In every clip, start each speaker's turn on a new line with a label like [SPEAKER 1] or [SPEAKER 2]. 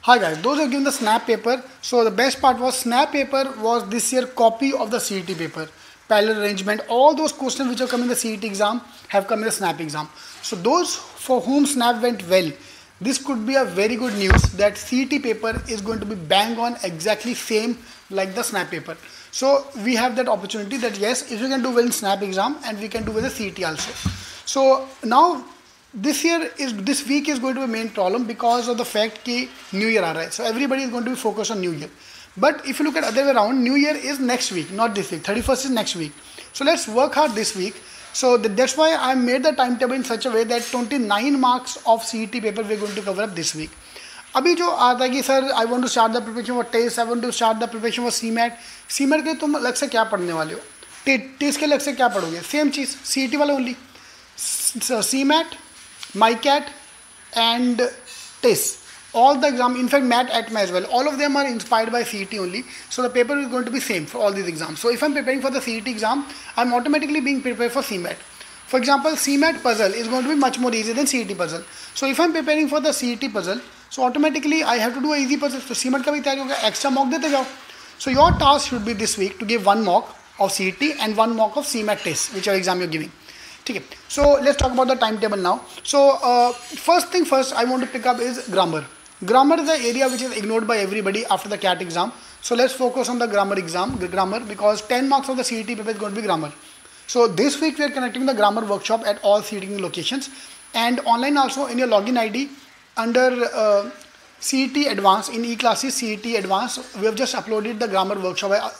[SPEAKER 1] Hi guys, those who have given the snap paper, so the best part was snap paper was this year copy of the CET paper. Parallel arrangement, all those questions which have come in the CET exam have come in the snap exam. So those for whom snap went well, this could be a very good news that CET paper is going to be bang on exactly same like the snap paper. So we have that opportunity that yes, if we can do well in snap exam and we can do well in the CET also. So now this week is going to be a main problem because of the fact that New Year aa raha hai. So everybody is going to be focused on New Year. But if you look at other way around, New Year is next week, not this week. 31st is next week. So let's work hard this week. So that's why I made the timetable in such a way that 29 marks of CET paper we're going to cover up this week. अभी जो आता है कि sir I want to start the preparation for test, I want to start the preparation for CMAT. CMAT के तुम अलग से क्या पढ़ने वाले हो? टेस्ट के अलग से क्या पढ़ोगे? सेम चीज़ CET वाला only. CMAT, MyCat and test. All the exam, in fact MAT, ATMA as well, all of them are inspired by CET only. So the paper is going to be same for all these exams. So if I'm preparing for the CET exam, I'm automatically being prepared for CMAT. For example, CMAT puzzle is going to be much more easy than CET puzzle. So if I'm preparing for the CET puzzle, so automatically I have to do an easy puzzle. So CMAT का भी तैयारी होगा, extra mock देते जाओ. So your task should be this week to give one mock of CET and one mock of CMAT test, whichever exam you're giving. Okay. So let's talk about the timetable now. So first thing first, I want to pick up is grammar. Grammar is the area which is ignored by everybody after the CAT exam. So let's focus on the grammar exam, because 10 marks of the CET paper is going to be grammar. So this week we are conducting the grammar workshop at all CET locations and online also in your login ID under CET Advanced in e-classes CET Advanced. We have just uploaded the grammar workshop by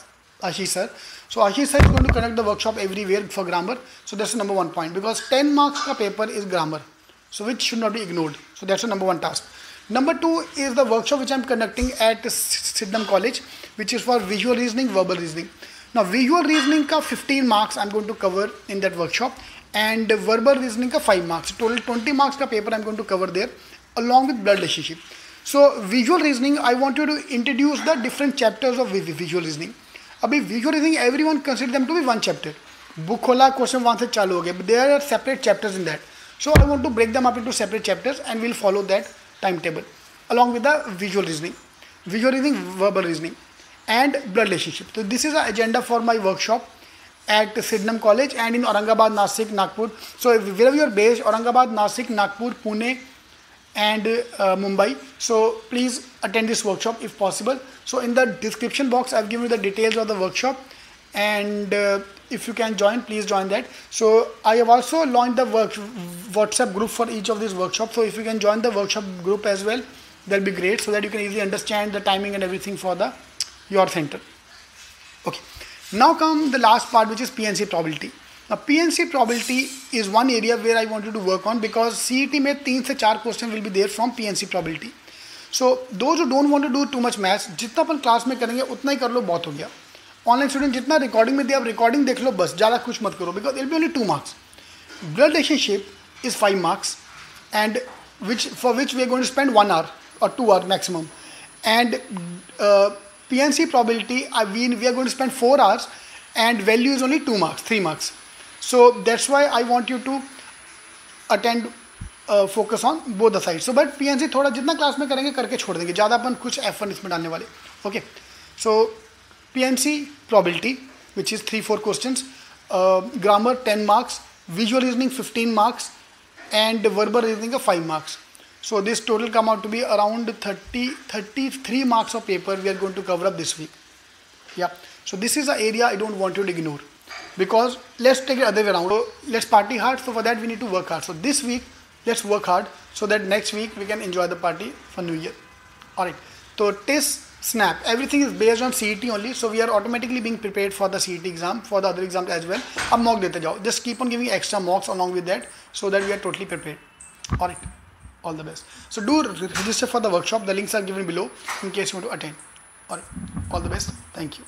[SPEAKER 1] Ashish sir. So Ashish sir is going to conduct the workshop everywhere for grammar. So that's the number one point, because 10 marks ka paper is grammar, so which should not be ignored. So that's the number one task. Number two is the workshop which I am conducting at Sidnam College, which is for visual reasoning, verbal reasoning. Now visual reasoning ka 15 marks I am going to cover in that workshop, and verbal reasoning ka 5 marks. Total 20 marks ka paper I am going to cover there along with blood relationship. So visual reasoning, I want you to introduce the different chapters of visual reasoning. Abhi visual reasoning, everyone consider them to be one chapter. Book khola, question 1 se chalu ho gaya, but there are separate chapters in that. So I want to break them up into separate chapters and we'll follow that timetable along with the visual reasoning, verbal reasoning and blood relationship. So this is the agenda for my workshop at Sidnam College and in Aurangabad, Nashik, Nagpur. So wherever you are based, Aurangabad, Nashik, Nagpur, Pune and Mumbai, so please attend this workshop if possible. So in the description box I've given you the details of the workshop, and if you can join, please join that. So I have also launched the WhatsApp group for each of these workshops. So if you can join the workshop group as well, that'll be great, so that you can easily understand the timing and everything for your center. Okay, now come the last part, which is PNC probability. Now PNC probability is one area where I wanted to work on, because CET में 3 से 4 questions will be there from PNC probability. So those who don't want to do too much maths, जितना अपन class में करेंगे उतना ही कर लो, बहुत हो गया. ऑनलाइन स्टूडेंट जितना रिकॉर्डिंग में दिया, आप रिकॉर्डिंग देख लो बस, ज़्यादा कुछ मत करो, because it be only 2 marks. Blood relationship is 5 marks and for which we are going to spend 1 hour or 2 hours maximum, and PNC probability we are going to spend 4 hours and value is only 2 marks, 3 marks. So that's why I want you to attend, focus on both the sides. So but PNC थोड़ा जितना class में करेंगे करके छोड़ देंगे, ज़्यादा अपन कुछ effort इसमें डालने वाले. Okay, so PNC probability, which is 3-4 questions, grammar 10 marks, visual reasoning 15 marks and verbal reasoning 5 marks. So this total come out to be around 33 marks of paper we are going to cover up this week. Yeah, so this is the area I don't want you to ignore, because let's take it other way around. So let's party hard, so for that we need to work hard. So this week let's work hard so that next week we can enjoy the party for New Year. Alright, so test, snap, everything is based on CET only, so we are automatically being prepared for the CET exam, for the other exams as well. Ab mock dete jao, just keep on giving extra mocks along with that, so that we are totally prepared. Alright, all the best. So do register for the workshop, the links are given below in case you want to attend. Alright, all the best, thank you.